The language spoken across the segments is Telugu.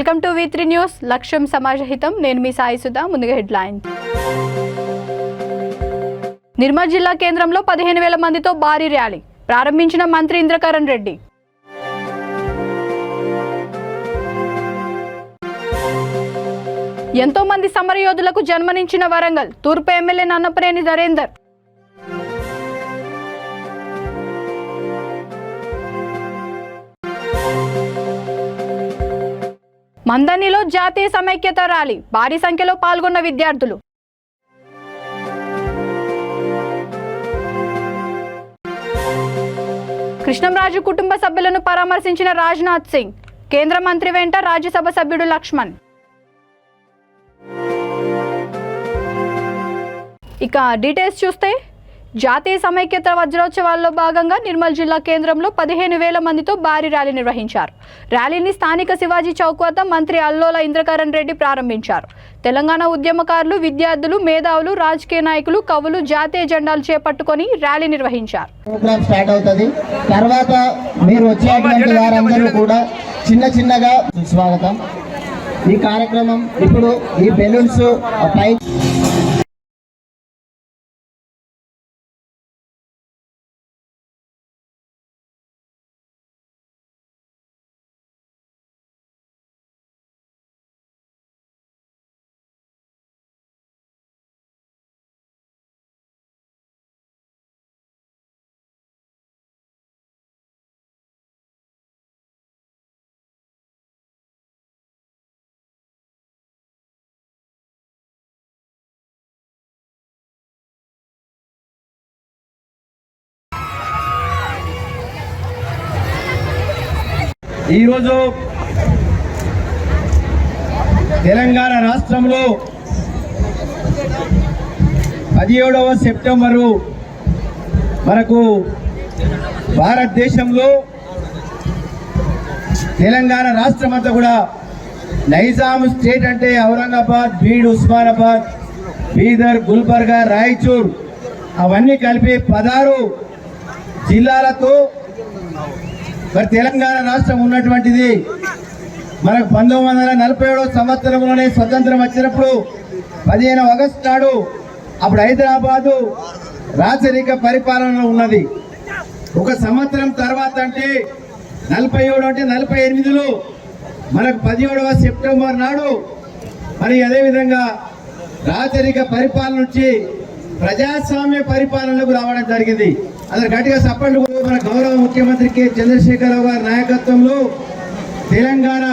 Welcome to V3 news. లక్ష్యం సమాజహితం. నేను మీ సాయి సుధా. ముందుగా హెడ్లైన్. నిర్మల్ జిల్లా కేంద్రంలో 15,000 మందితో భారీ ర్యాలీ ప్రారంభించిన మంత్రి ఇంద్రకరణ్ రెడ్డి. ఎంతో మంది సమరయోధులకు జన్మనిచ్చిన వరంగల్ తూర్పు ఎమ్మెల్యే నన్నపనేని నరేందర్. మందనిలో జాతీయ సమైక్యత ర్యాలీ భారీ సంఖ్యలో పాల్గొన్న విద్యార్థులు. కృష్ణంరాజు కుటుంబ సభ్యులను పరామర్శించిన రాజ్నాథ్ సింగ్. కేంద్ర మంత్రి వెంట రాజ్యసభ సభ్యుడు లక్ష్మణ్. ఇక డీటెయిల్స్ చూస్తే జాతీయ సమైక్యత వజ్రోత్సవాల్లో భాగంగా నిర్మల్ జిల్లా కేంద్రంలో 15,000 మందితో భారీ ర్యాలీ నిర్వహించారు. ర్యాలీని స్థానిక శివాజీ చౌక్ వద్ద మంత్రి అల్లోల ఇంద్రకరణ్ రెడ్డి ప్రారంభించారు. తెలంగాణ ఉద్యమకారులు, విద్యార్థులు, మేధావులు, రాజకీయ నాయకులు, కవులు జాతీయ జెండాలు చేపట్టుకొని ర్యాలీ నిర్వహించారు. ప్రోగ్రామ్ స్టార్ట్ అవుతుంది. తర్వాత మీరు వచ్చేటువంటి వారందరూ కూడా చిన్నగా స్వాగతం. ఈ కార్యక్రమం ఇప్పుడు ఈ బెలూన్స్ పై ఈరోజు తెలంగాణ రాష్ట్రంలో 17వ సెప్టెంబరు మనకు భారతదేశంలో తెలంగాణ రాష్ట్రం అంతా కూడా నైజాం స్టేట్ అంటే ఔరంగాబాద్, బీడ్, ఉస్మానాబాద్, బీదర్, గుల్బర్గా, రాయచూర్ అవన్నీ కలిపి 16 జిల్లాలతో మరి తెలంగాణ రాష్ట్రం ఉన్నటువంటిది. మనకు 1947వ సంవత్సరంలోనే స్వతంత్రం వచ్చినప్పుడు 15 ఆగస్టు నాడు అప్పుడు హైదరాబాదు రాచరిక పరిపాలనలో ఉన్నది. ఒక సంవత్సరం తర్వాత అంటే 47 అంటే 48లో మనకు 17వ సెప్టెంబర్ నాడు మరి అదేవిధంగా రాచరిక పరిపాలన నుంచి ప్రజాస్వామ్య పరిపాలనకు రావడం జరిగింది. అందరు గట్టిగా సపోర్ట్. మన గౌరవ ముఖ్యమంత్రి కె చంద్రశేఖరరావు గారి నాయకత్వంలో తెలంగాణ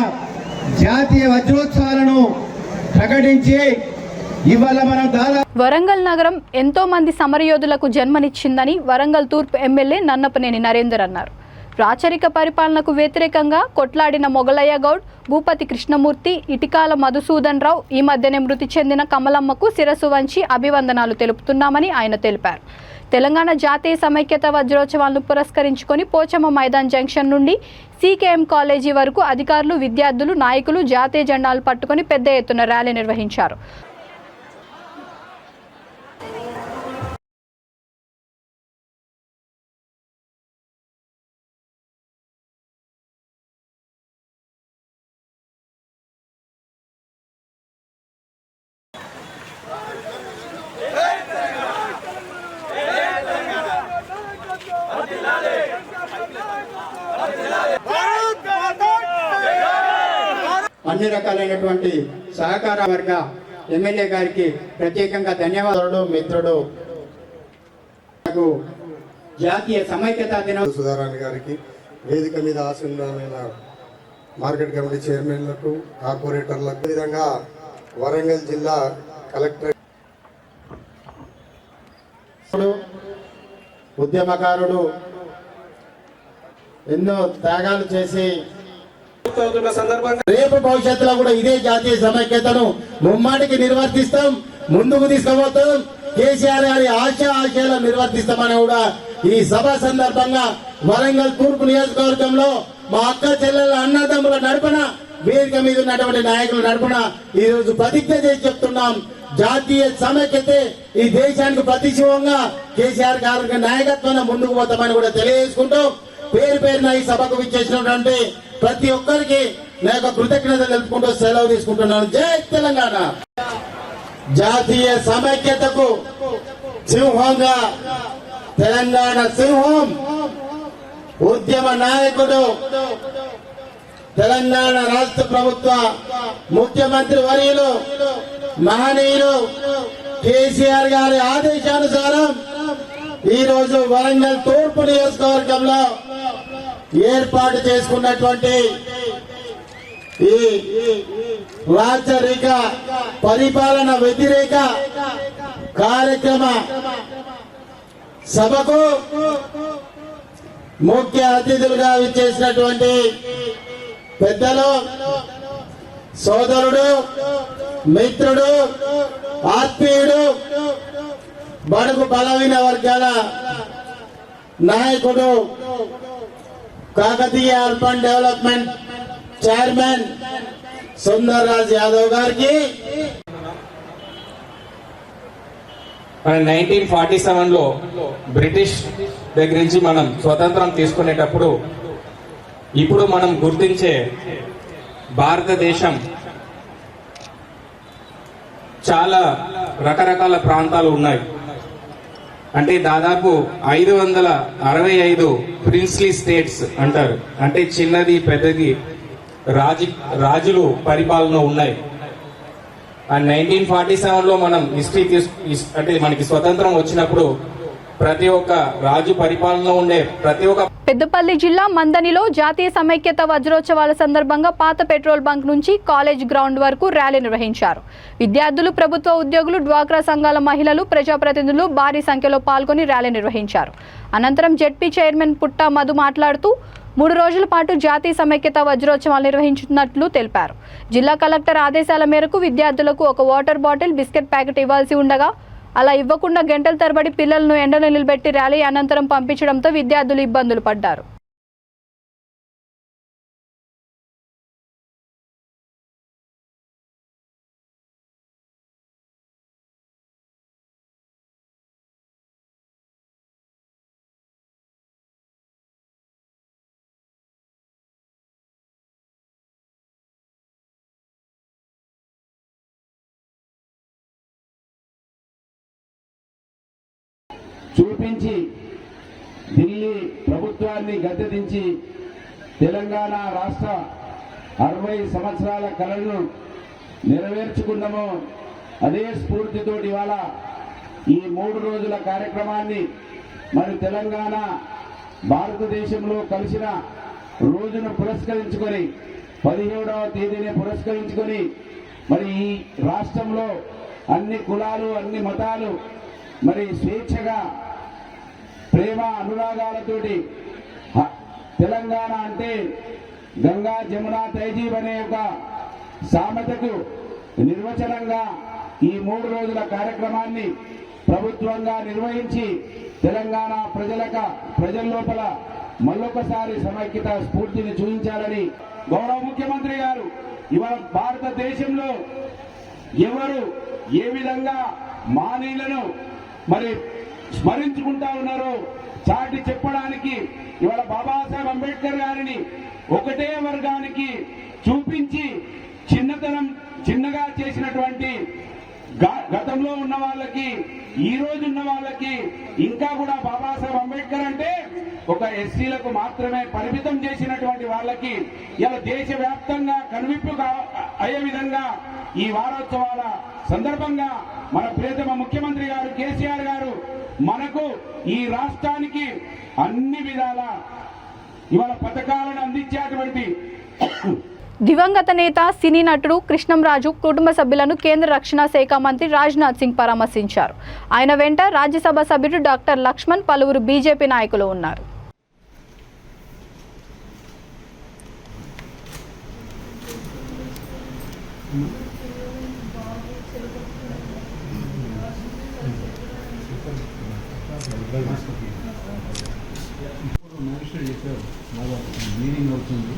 జాతీయ వజ్రోత్సవాలను ప్రకటించి ఇవాళ మనం వరంగల్ నగరం ఎంతో మంది సమరయోధులకు జన్మనిచ్చిందని వరంగల్ తూర్పు ఎమ్మెల్యే నన్నపనేని నరేందర్ అన్నారు. రాచరిక పరిపాలనకు వ్యతిరేకంగా కొట్లాడిన మొగలయ్య గౌడ్, భూపతి కృష్ణమూర్తి, ఇటికాల మధుసూదన్ రావు ఈ మధ్యనే మృతి చెందిన కమలమ్మకు శిరస్సు వంచి అభివందనాలు తెలుపుతున్నామని ఆయన తెలిపారు. తెలంగాణ జాతీయ సమైక్యత వజ్రోత్సవాలను పురస్కరించుకొని పోచమ్మ మైదాన్ జంక్షన్ నుండి CKM కాలేజీ వరకు అధికారులు, విద్యార్థులు, నాయకులు జాతీయ జెండాలు పట్టుకొని పెద్ద ఎత్తున ర్యాలీ నిర్వహించారు. అన్ని రకాలైనటువంటి సహకార వర్గ ఎమ్మెల్యే గారికి ప్రత్యేకంగా ధన్యవాదాలు. మిత్రుడు జాతీయ సమైక్యతా దినోత్సవ సుధారాణి గారికి, వేదిక మీద ఆసీనులైన మార్కెట్ కమిటీ చైర్మన్లకు, కార్పొరేటర్లకు, విధంగా వరంగల్ జిల్లా కలెక్టర్, ఉద్యమకారుడు ఎన్నో త్యాగాలు చేసి రేపు భవిష్యత్తులో కూడా ఇదే జాతీయ సమైక్యతను ముమ్మాటికి నిర్వర్తిస్తాం, ముందుకు తీసుకుపోతాం. కేసీఆర్ గారి ఆశయాలను నిర్వర్తిస్తామని కూడా ఈ సభ సందర్భంగా వరంగల్ తూర్పు నియోజకవర్గంలో మా అక్క చెల్లెల అన్నదమ్ముల నడుపున, వేదిక మీద ఉన్నటువంటి నాయకుల నడుపున ఈ రోజు ప్రతిజ్ఞ చేసి చెప్తున్నాం. జాతీయ సమైక్యతే ఈ దేశానికి ప్రతిశివంగా కేసీఆర్ గారి నాయకత్వాన్ని ముందుకు పోతామని కూడా తెలియజేసుకుంటూ పేరున ఈ సభకు విచ్చేసినటువంటి ప్రతి ఒక్కరికి నా యొక్క కృతజ్ఞత తెలుపుకుంటూ సెలవు తీసుకుంటున్నాను. జై తెలంగాణ. జాతీయ సమైక్యతకు సింహంగా తెలంగాణ సింహం ఉద్యమ నాయకుడు తెలంగాణ రాష్ట్ర ప్రభుత్వ ముఖ్యమంత్రి వర్యులు మహనీయులు కేసీఆర్ గారి ఆదేశానుసారం ఈ రోజు వరంగల్ తూర్పు నియోజకవర్గంలో ఏర్పాటు చేసుకున్నటువంటి ఈ రాచరిక పరిపాలన వ్యతిరేక కార్యక్రమ సభకు ముఖ్య అతిథులుగా విచ్చేసినటువంటి పెద్దలు, సోదరుడు, మిత్రుడు, ఆత్మీయుడు, బడుగు బలహీన వర్గాల నాయకుడు, Kakatiya urban development chairman Sundar Raj Yadav గారికి 1947లో బ్రిటిష్ దగ్గర నుంచి మనం స్వతంత్రం తీసుకునేటప్పుడు ఇప్పుడు మనం గుర్తించే భారతదేశం చాలా రకరకాల ప్రాంతాలు ఉన్నాయి. అంటే దాదాపు 565 ప్రిన్స్లీ స్టేట్స్ అంటారు. అంటే చిన్నది పెద్దది రాజులు పరిపాలన ఉన్నాయి. 1947లో మనం అంటే మనకి స్వతంత్రం వచ్చినప్పుడు ప్రతి ఒక్క రాజు పరిపాలన ఉండే ప్రతి ఒక్క పెద్దపల్లి జిల్లా మందనిలో జాతీయ సమైక్యత వజ్రోత్సవాల సందర్భంగా పాత పెట్రోల్ బంక్ నుంచి కాలేజ్ గ్రౌండ్ వరకు ర్యాలీ నిర్వహించారు. విద్యార్థులు, ప్రభుత్వ ఉద్యోగులు, డ్వాక్రా సంఘాల మహిళలు, ప్రజాప్రతినిధులు భారీ సంఖ్యలో పాల్గొని ర్యాలీ నిర్వహించారు. అనంతరం జెడ్పీ చైర్మన్ పుట్టా మధు మాట్లాడుతూ 3 రోజుల పాటు జాతీయ సమైక్యత వజ్రోత్సవాలు నిర్వహించుతున్నట్లు తెలిపారు. జిల్లా కలెక్టర్ ఆదేశాల మేరకు విద్యార్థులకు ఒక వాటర్ బాటిల్, బిస్కెట్ ప్యాకెట్ ఇవ్వాల్సి ఉండగా అలా ఇవ్వకుండా గంటల తరబడి పిల్లలను ఎండలో నిలబెట్టి ర్యాలీ అనంతరం పంపించడంతో విద్యార్థులు ఇబ్బందులు పడ్డారు. చూపించి ఢిల్లీ ప్రభుత్వాన్ని గద్దెదించి తెలంగాణ రాష్ట్ర 60 సంవత్సరాల కలను నెరవేర్చుకున్నామో అదే స్ఫూర్తితో ఇవాళ ఈ 3 రోజుల కార్యక్రమాన్ని మరి తెలంగాణ భారతదేశంలో కలిసిన రోజును పురస్కరించుకొని 17వ తేదీని పురస్కరించుకొని మరి ఈ రాష్ట్రంలో అన్ని కులాలు, అన్ని మతాలు మరి స్వేచ్ఛగా ప్రేమ అనురాగాలతోటి తెలంగాణ అంటే గంగా జమున తైజీబ్ అనే ఒక సామెతకు నిర్వచనంగా ఈ 3 రోజుల కార్యక్రమాన్ని ప్రభుత్వంగా నిర్వహించి తెలంగాణ ప్రజల లోపల మళ్ళొకసారి సమైక్యత స్ఫూర్తిని చూపించాలని గౌరవ ముఖ్యమంత్రి గారు ఇవాళ భారతదేశంలో ఎవరు ఏ విధంగా మానీయులను మరి స్మరించుకుంటా ఉన్నారో చాటి చెప్పడానికి ఇవాళ బాబాసాహెబ్ అంబేద్కర్ గారిని ఒకటే వర్గానికి చూపించి చిన్నగా చేసినటువంటి గతంలో ఉన్న వాళ్ళకి, ఈ రోజు ఉన్న వాళ్ళకి ఇంకా కూడా బాబాసాహెబ్ అంబేద్కర్ అంటే ఒక ఎస్సీలకు మాత్రమే పరిమితం చేసినటువంటి వాళ్ళకి ఇలా దేశవ్యాప్తంగా కనువిప్పు అయ్యే విధంగా ఈ వారోత్సవాల సందర్భంగా మన ప్రియతమ ముఖ్యమంత్రి గారు కేసీఆర్ గారు మనకు ఈ రాష్ట్రానికి అన్ని విధాల ఇవాళ పథకాలను అందించేటువంటి దివంగత నేత, సినీ నటుడు కృష్ణంరాజు కుటుంబ సభ్యులను కేంద్ర రక్షణ శాఖ మంత్రి రాజ్నాథ్ సింగ్ పరామర్శించారు. ఆయన వెంట రాజ్యసభ సభ్యుడు డాక్టర్ లక్ష్మణ్, పలువురు బీజేపీ నాయకులు ఉన్నారు. మీనింగ్ అవుతుంది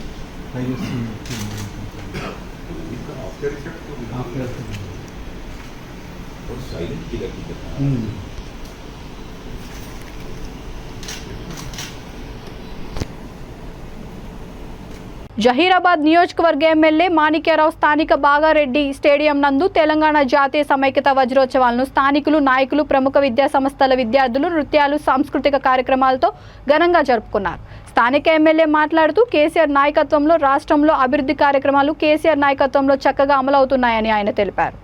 జహీరాబాద్ నియోజకవర్గ ఎమ్మెల్యే మాణిక్యరావు స్థానిక బాగారెడ్డి స్టేడియం నందు తెలంగాణ జాతీయ సమైక్యత వజ్రోత్సవాలను స్థానికులు, నాయకులు, ప్రముఖ విద్యా సంస్థల విద్యార్థులు నృత్యాలు, సాంస్కృతిక కార్యక్రమాలతో ఘనంగా జరుపుకున్నారు. స్థానిక ఎమ్మెల్యే మాట్లాడుతూ కేసీఆర్ నాయకత్వంలో రాష్ట్రంలో అభివృద్ధి కార్యక్రమాలు కేసీఆర్ నాయకత్వంలో చక్కగా అమలవుతున్నాయని ఆయన తెలిపారు.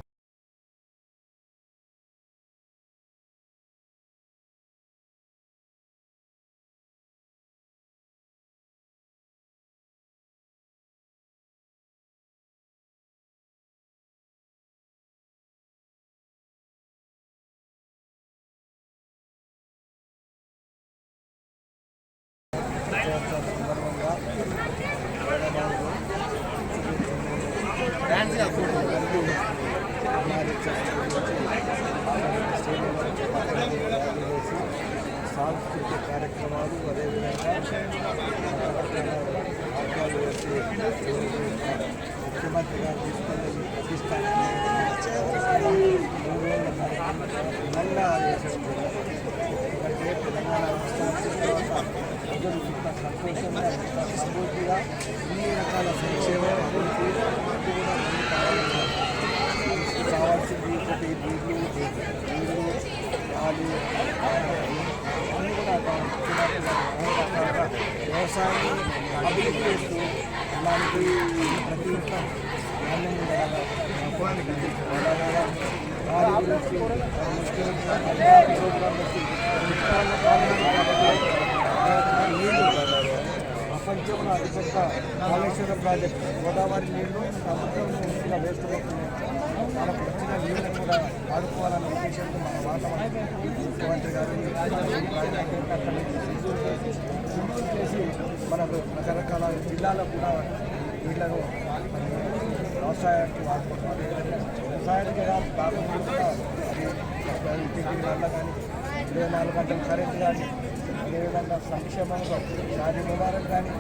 సాంస్కృతిక కార్యక్రమాలు అదేవిధంగా ఆహ్వాలు వేసి ముఖ్యమంత్రి గారు తీసుకునే ప్రతిష్టాత్మకంగా చేసేది. ఎందుకంటే తెలంగాణ రాష్ట్రం ప్రజలు ఇంత సంతోషంగా ఇంత సమృద్ధిగా అన్ని రకాల సంక్షేమం అభివృద్ధి కూడా కావాల్సింది ఒకటి నీళ్ళు పాలు అన్నీ కూడా రకరకాలుగా వ్యవసాయాన్ని అభివృద్ధి చేస్తూ అలాంటి ప్రతి ఒక్క ధాన్యం ఉండాలి వారి గురించి నీళ్ళు ప్రపంచంలో అతిపెద్ద కాళేశ్వరం ప్రాజెక్టు గోదావరి నీళ్లు సముద్రంలో వేస్ట్ అవుతున్నాయి. మనకు వచ్చిన నీళ్ళని కూడా ఆడుకోవాలన్న ఉద్దేశంతో మన మాట ముఖ్యమంత్రి గారు సింధూరు చేసి మనకు రకరకాల జిల్లాలో కూడా నీళ్లను వ్యవసాయానికి వాడుకుంటున్నారు. వ్యవసాయానికి కాకుండా కూడా అది ఇంటికి వల్ల కానీ 24 గంటల కరెంట్ కానీ అదేవిధంగా సంక్షేమంలో షాదీ ముబారక్ కానీ.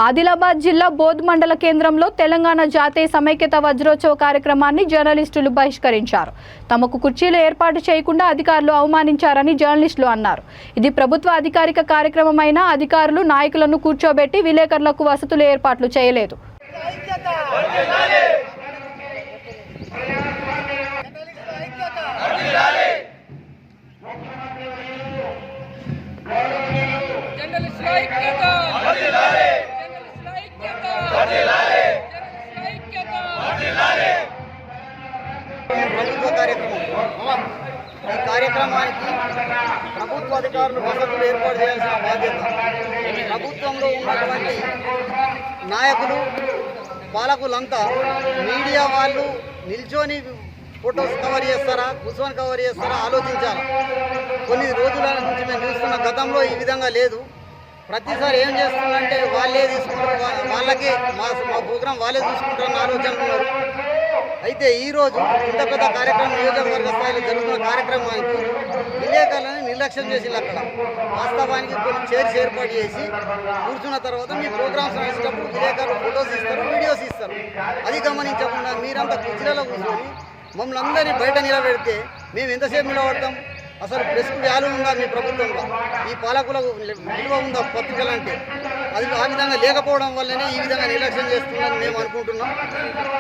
ఆదిలాబాద్ జిల్లా బోధ్ మండల కేంద్రంలో తెలంగాణ జాతీయ సమైక్యత వజ్రోత్సవ కార్యక్రమాన్ని జర్నలిస్టులు బహిష్కరించారు. తమకు కుర్చీలు ఏర్పాటు చేయకుండా అధికారులు అవమానించారని జర్నలిస్టులు అన్నారు. ఇది ప్రభుత్వ అధికారిక కార్యక్రమమైన అధికారులు నాయకులను కూర్చోబెట్టి విలేకరులకు వసతులు ఏర్పాట్లు చేయలేదు. ప్రభుత్వ కార్యక్రమం. ఈ కార్యక్రమానికి ప్రభుత్వ అధికారులు వసతులు ఏర్పాటు చేయాల్సిన బాధ్యత ప్రభుత్వంలో ఉన్నటువంటి నాయకులు, పాలకులంతా మీడియా వాళ్ళు నిల్చొని ఫొటోస్ కవర్ చేస్తారా, కూర్చొని కవర్ చేస్తారా ఆలోచించాలి. కొన్ని రోజుల నుంచి మేము చూస్తున్న గతంలో ఈ విధంగా లేదు. ప్రతిసారి ఏం చేస్తుందంటే వాళ్ళే తీసుకుంటారు, వాళ్ళకే మా ప్రోగ్రాం వాళ్ళే చూసుకుంటారన్న ఆలోచనకున్నారు. అయితే ఈరోజు ఇంత పెద్ద కార్యక్రమం నియోజకవర్గ స్థాయిలో జరుగుతున్న కార్యక్రమానికి విలేకరులను నిర్లక్ష్యం చేసింది. అక్కడ వాస్తవానికి కొన్ని చైర్స్ ఏర్పాటు చేసి కూర్చున్న తర్వాత మీ ప్రోగ్రామ్స్ వేసేటప్పుడు విలేకరులు ఫొటోస్ ఇస్తారు, వీడియోస్ ఇస్తారు. అది గమనించకుండా మీరంతా కుర్చీలలో కూర్చొని మమ్మల్ని అందరినీ బయట నిలబెడితే మేము ఎంతసేపు నిలబడతాం? అసలు ప్రెస్కు వాల్యూ ఉందా మీ ప్రభుత్వంలో? ఈ పాలకులకు విలువ ఉందా పత్రికలంటే? అది ఆ విధంగా లేకపోవడం వల్లనే ఈ విధంగా నిర్లక్ష్యం చేస్తుందని మేము అనుకుంటున్నాం.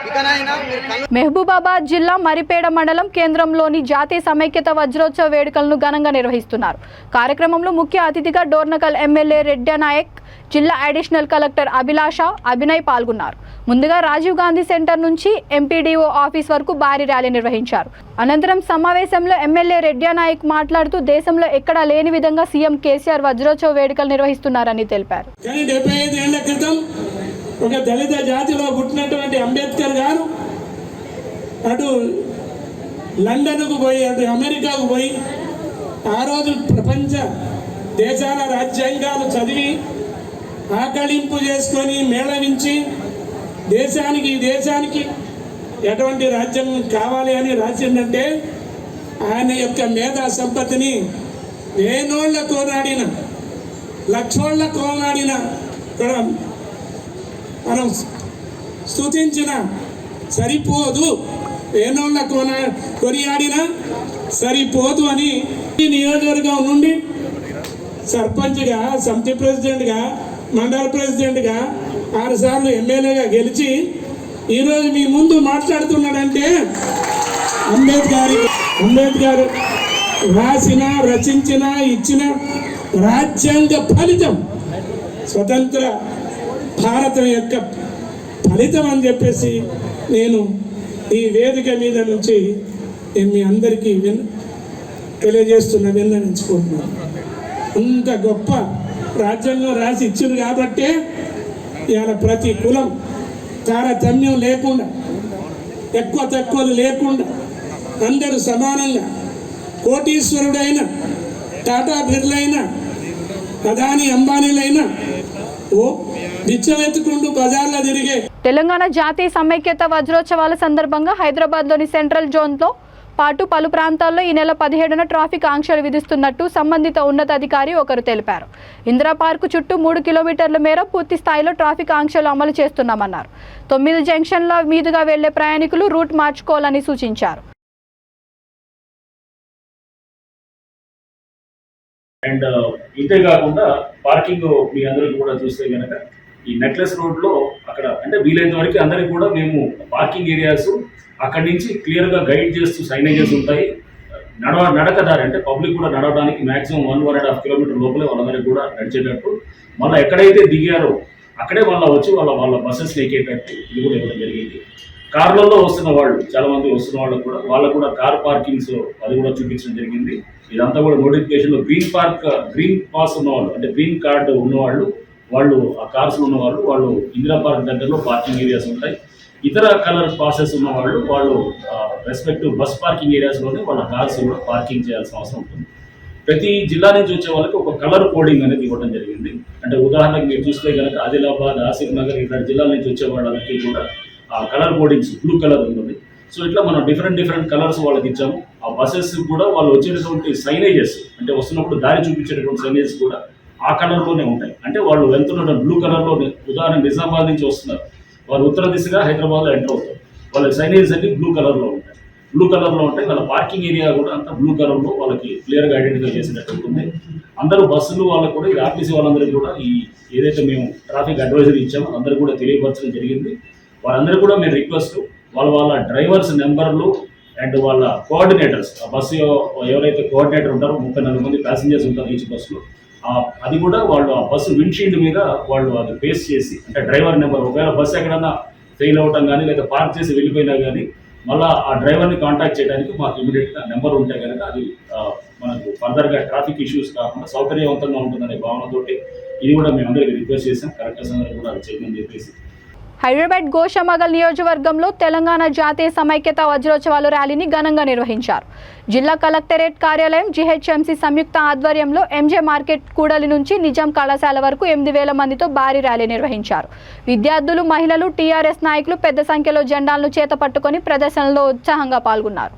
ఇకనైనా మీరు మహబూబాబాద్ జిల్లా మరిపేడ మండలం కేంద్రంలోని జాతీయ సమైక్యత వజ్రోత్సవ వేడుకలను ఘనంగా నిర్వహిస్తున్నారు. కార్యక్రమంలో ముఖ్య అతిథిగా డోర్నకల్ ఎమ్మెల్యే రెడ్డనాయక్, జిల్లా అడిషనల్ కలెక్టర్ అభిలాష, అభినయ్ పాల్గొన్నారు. ముందుగా రాజీవ్ గాంధీ సెంటర్ నుంచి ఎంపీడీఓ ఆఫీస్ వరకు భారీ ర్యాలీ నిర్వహించారు. అనంతరం సమావేశంలో ఎమ్మెల్యే రెడ్డనాయక్ మాట్లాడుతూ దేశంలో ఎక్కడా లేని విధంగా సీఎం కేసీఆర్ వజ్రోత్సవ వేడుకలు నిర్వహిస్తున్నారని తెలిపారు. 75 ఏళ్ల క్రితం ఒక దళిత జాతిలో పుట్టినటువంటి అంబేద్కర్ గారు అటు లండన్కు పోయి అటు అమెరికాకు పోయి ఆ రోజు ప్రపంచ దేశాల రాజ్యాంగాలు చదివి ఆకళింపు చేసుకొని మేళవించి దేశానికి ఎటువంటి రాజ్యం కావాలి అని రాసిందంటే ఆయన యొక్క మేధా సంపత్తిని వేనోళ్ళ కోనాడిన లక్షోళ్ళ కోనాడిన కూడా మనం స్తుతించిన సరిపోదు, వేనోళ్ళ కొనియాడిన సరిపోదు అని ఈ నియోజకవర్గం నుండి సర్పంచ్గా, సమితి ప్రెసిడెంట్గా, మండల ప్రెసిడెంట్గా 6 సార్లు ఎమ్మెల్యేగా గెలిచి ఈరోజు మీ ముందు మాట్లాడుతున్నాడంటే అంబేద్కర్ రాసిన, రచించిన, ఇచ్చిన రాజ్యాంగ ఫలితం, స్వతంత్ర భారతం యొక్క ఫలితం అని చెప్పేసి నేను ఈ వేదిక మీద నుంచి నేను మీ అందరికీ విన్నవించుకుంటున్నాను. అంత గొప్ప రాజ్యాంగం రాసి ఇచ్చింది కాబట్టే ఇవాళ ప్రతి కులం తారతమ్యం లేకుండా, ఎక్కువ తక్కువలు లేకుండా అందరూ సమానంగా, కోటీశ్వరుడైన టాటా బిర్లైన ప్రధాని అంబానీలైనా బిచ్చమెత్తుకుంటూ బజార్లో తిరిగే. తెలంగాణ జాతీయ సమైక్యత వజ్రోత్సవాల సందర్భంగా హైదరాబాద్లోని సెంట్రల్ జోన్తో పాటు పలు ప్రాంతాల్లో ఈ నెల 17న ట్రాఫిక్ ఆంక్షలు విధిస్తున్నట్టు సంబంధిత ఉన్నతాధికారి ఒకరు తెలిపారు. ఇందిరా పార్కు చుట్టూ 3 కిలోమీటర్ల మేర పూర్తి స్థాయిలో ట్రాఫిక్ ఆంక్షలు అమలు చేస్తున్నామన్నారు. 9 జంక్షన్ల మీదుగా వెళ్లే ప్రయాణికులు రూట్ మార్చుకోవాలని సూచించారు. అండ్ ఇంతే కాకుండా పార్కింగ్ మీ అందరికీ కూడా చూస్తే కనుక ఈ నెక్లెస్ రోడ్లో అక్కడ అంటే వీలైనంత వరకు అందరికీ కూడా మేము పార్కింగ్ ఏరియాస్ అక్కడి నుంచి క్లియర్గా గైడ్ చేస్తూ సైనేజెస్ ఉంటాయి. నడకదారి అంటే పబ్లిక్ కూడా నడవడానికి మ్యాక్సిమం 1.5 కిలోమీటర్ లోపలే వాళ్ళందరికీ కూడా నడిచేటట్టు, మళ్ళీ ఎక్కడైతే దిగారో అక్కడే వచ్చి వాళ్ళ బస్సెస్ ఎక్కేటట్టు ఇది కూడా ఇవ్వడం జరిగింది. కార్లలో వస్తున్న వాళ్ళు చాలామంది వస్తున్న వాళ్ళకు కూడా కార్ పార్కింగ్స్ అది కూడా చూపించడం జరిగింది. ఇదంతా కూడా నోటిఫికేషన్లో గ్రీన్ పాస్ ఉన్నవాళ్ళు అంటే గ్రీన్ కార్డు ఉన్నవాళ్ళు ఆ కార్స్ ఉన్నవాళ్ళు వాళ్ళు ఇందిరా పార్క్ దగ్గరలో పార్కింగ్ ఏరియాస్ ఉంటాయి. ఇతర కలర్ పాసెస్ ఉన్న వాళ్ళు రెస్పెక్టివ్ బస్ పార్కింగ్ ఏరియాస్లోనే వాళ్ళ కార్స్ కూడా పార్కింగ్ చేయాల్సిన అవసరం ఉంటుంది. ప్రతి జిల్లా నుంచి వచ్చే వాళ్ళకి ఒక కలర్ కోడింగ్ అనేది ఇవ్వడం జరిగింది. అంటే ఉదాహరణకు మీరు చూస్తే కనుక ఆదిలాబాద్, ఆసిఫ్ నగర్ ఇట్లాంటి జిల్లాల నుంచి వచ్చే వాళ్ళకి కూడా ఆ కలర్ కోడింగ్స్ బ్లూ కలర్ ఉంటుంది. సో ఇట్లా మనం డిఫరెంట్ కలర్స్ వాళ్ళకి ఇచ్చాము. ఆ బస్సెస్ కూడా వాళ్ళు వచ్చేటటువంటి సైనేజెస్ అంటే వస్తున్నప్పుడు దారి చూపించేటటువంటి సైనేజెస్ కూడా ఆ కలర్లోనే ఉంటాయి. అంటే వాళ్ళు వెళ్తున్న బ్లూ కలర్లో, ఉదాహరణ నిజామాబాద్ నుంచి వస్తున్నారు, వాళ్ళు ఉత్తర దిశగా హైదరాబాద్లో ఎంటర్ అవుతారు, వాళ్ళ సైనేజెస్ అన్ని బ్లూ కలర్లో ఉంటాయి. వాళ్ళ పార్కింగ్ ఏరియా కూడా అంతా బ్లూ కలర్లో వాళ్ళకి క్లియర్గా ఐడెంటిఫై చేసినట్టు ఉంటుంది. అందరూ బస్సులు వాళ్ళకు కూడా ఈ ఆర్టీసీ వాళ్ళందరికీ కూడా ఈ ఏదైతే మేము ట్రాఫిక్ అడ్వైజరీ ఇచ్చామో అందరూ కూడా తెలియపరచడం జరిగింది. వాళ్ళందరూ కూడా మేము రిక్వెస్ట్ వాళ్ళ డ్రైవర్స్ నెంబర్లు అండ్ వాళ్ళ కోఆర్డినేటర్స్, ఆ బస్సు ఎవరైతే కోఆర్డినేటర్ ఉంటారో 34 మంది ప్యాసింజర్స్ ఉంటారు ఈచ్ బస్సులో, అది కూడా వాళ్ళు ఆ బస్సు విండ్షీల్డ్ మీద వాళ్ళు అది పేస్ చేసి అంటే డ్రైవర్ నెంబర్, ఒకవేళ బస్సు ఎక్కడన్నా ఫెయిల్ అవ్వటం కానీ లేదా పార్క్ చేసి వెళ్ళిపోయినా కానీ మళ్ళీ ఆ డ్రైవర్ని కాంటాక్ట్ చేయడానికి మాకు ఇమీడియట్గా నెంబర్ ఉంటే కనుక అది మనకు ఫర్దర్గా ట్రాఫిక్ ఇష్యూస్ కాకుండా సౌకర్యవంతంగా ఉంటుందనే భావనతోటి ఇది కూడా మేము అందరికీ రిక్వెస్ట్ చేసాం. కలెక్టర్స్ అందరూ కూడా అది చేయమని చెప్పేసి. హైదరాబాద్ గోషామగల్ నియోజకవర్గంలో తెలంగాణ జాతీయ సమైక్యత వజ్రోత్సవాల ర్యాలీని ఘనంగా నిర్వహించారు. జిల్లా కలెక్టరేట్ కార్యాలయం, జీహెచ్ఎంసీ సంయుక్త ఆధ్వర్యంలో ఎంజే మార్కెట్ కూడలి నుంచి నిజాం కళాశాల వరకు 8,000 మందితో భారీ ర్యాలీ నిర్వహించారు. విద్యార్థులు, మహిళలు, టీఆర్ఎస్ నాయకులు పెద్ద సంఖ్యలో జెండాలను చేతపట్టుకొని ప్రదర్శనలో ఉత్సాహంగా పాల్గొన్నారు.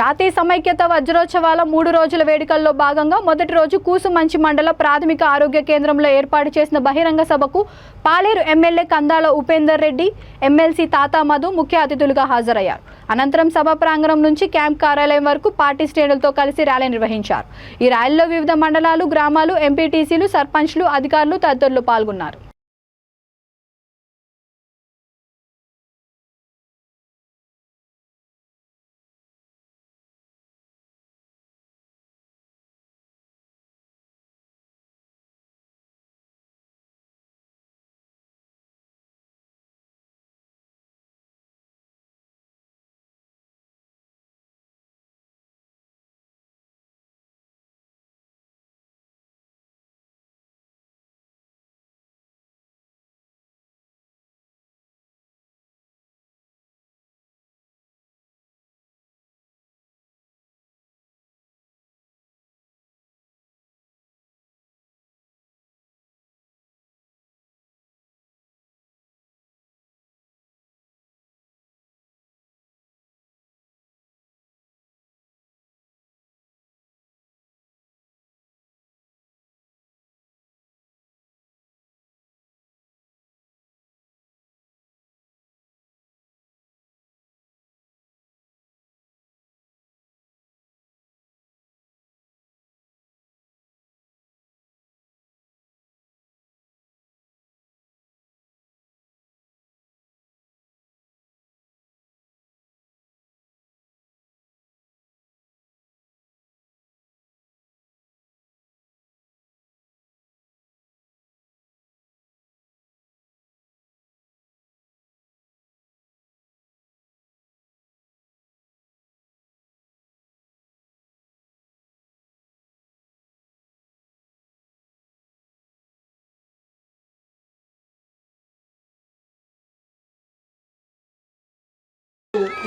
జాతీయ సమైక్యత వజ్రోత్సవాల 3 రోజుల వేడుకల్లో భాగంగా మొదటి రోజు కూసుమంచి మండల ప్రాథమిక ఆరోగ్య కేంద్రంలో ఏర్పాటు చేసిన బహిరంగ సభకు పాలేరు ఎమ్మెల్యే కందాల ఉపేందర్ రెడ్డి, ఎమ్మెల్సీ తాతా మధు ముఖ్య అతిథులుగా హాజరయ్యారు. అనంతరం సభ ప్రాంగణం నుంచి క్యాంప్ కార్యాలయం వరకు పార్టీ శ్రేణులతో కలిసి ర్యాలీ నిర్వహించారు. ఈ ర్యాలీలో వివిధ మండలాలు, గ్రామాలు, ఎంపీటీసీలు, సర్పంచ్లు, అధికారులు తదితరులు పాల్గొన్నారు.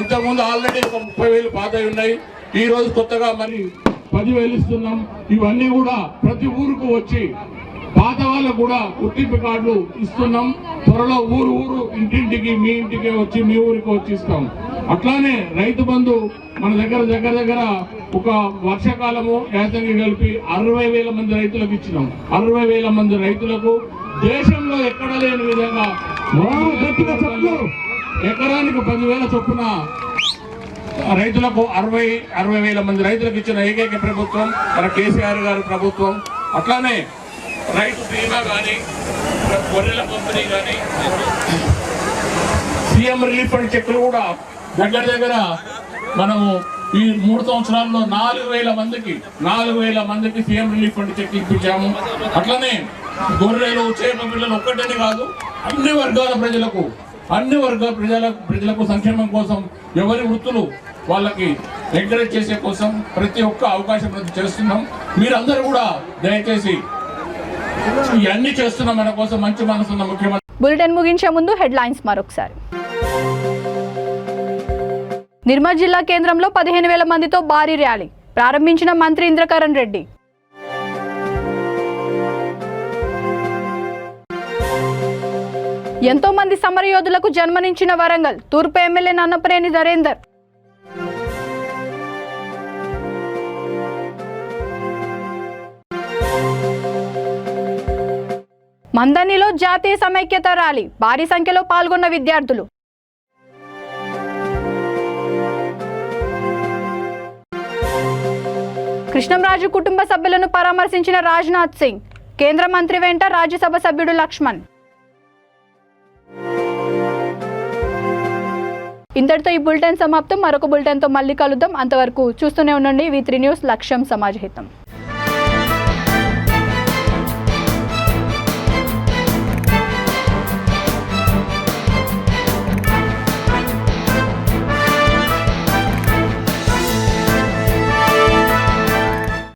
ఇంతకుముందు ఆల్రెడీ ఒక 30,000 పాతవి ఉన్నాయి. ఈ రోజు కొత్తగా మరి 10,000 ఇస్తున్నాం. ఇవన్నీ కూడా ప్రతి ఊరుకు వచ్చి పాత వాళ్ళకు కూడా గుర్తింపు కార్డులు ఇస్తున్నాం. త్వరలో ఊరు ఇంటింటికి మీ ఇంటికి వచ్చి మీ ఊరికి వచ్చి ఇస్తాం. అట్లానే రైతు బంధు మన దగ్గర ఒక వర్షాకాలము యాసంగి కలిపి 60,000 మంది రైతులకు ఇచ్చినాం. 60,000 మంది రైతులకు దేశంలో ఎక్కడ లేని విధంగా ఎకరానికి 10,000 చొప్పున రైతులకు 60,000 మంది రైతులకు ఇచ్చిన ఏకైక ప్రభుత్వం మన కేసీఆర్ గారి ప్రభుత్వం. అట్లానే రైతు బీమా కానీ, గొర్రెల పంపిణీ కానీ, సీఎం రిలీఫ్ ఫండ్ చెక్కులు కూడా దగ్గర మనము ఈ 3 సంవత్సరాల్లో 4,000 మందికి సీఎం రిలీఫ్ ఫండ్ చెక్ ఇప్పించాము. అట్లనే గొర్రెలు, చేప పిల్లలు ఒక్కటని కాదు, అన్ని వర్గాల ప్రజలకు సంక్షేమం కోసం, ఎవరి వృత్తులు వాళ్ళకి ఎంకరేజ్ చేసే కోసం ప్రతి ఒక్క అవకాశం చేస్తున్నాం. మీరందరూ కూడా దయచేసి ఇవన్నీ చేస్తున్నాం మన కోసం. మంచి మనసున్న ముఖ్యమంత్రి. బులెటిన్ ముగించే ముందు హెడ్లైన్స్ మరొకసారి. నిర్మల్ జిల్లా కేంద్రంలో 15,000 మందితో భారీ ర్యాలీ ప్రారంభించిన మంత్రి ఇంద్రకరణ్ రెడ్డి. ఎంతో మంది సమరయోధులకు జన్మనిచ్చిన వరంగల్ తూర్పు ఎమ్మెల్యే నన్నపనేని నరేందర్. మందనిలో జాతీయ సమైక్యత ర్యాలీ భారీ సంఖ్యలో పాల్గొన్న విద్యార్థులు. కృష్ణంరాజు కుటుంబ సభ్యులను పరామర్శించిన రాజ్నాథ్ సింగ్. కేంద్ర మంత్రి వెంట రాజ్యసభ సభ్యుడు లక్ష్మణ్. ఇంతటితో ఈ బులెటిన్ సమాప్తం. మరొక బులెటిన్తో మళ్ళీ కలుద్దాం. అంతవరకు చూస్తూనే ఉండండి V3 న్యూస్, లక్ష్యం సమాజహితం.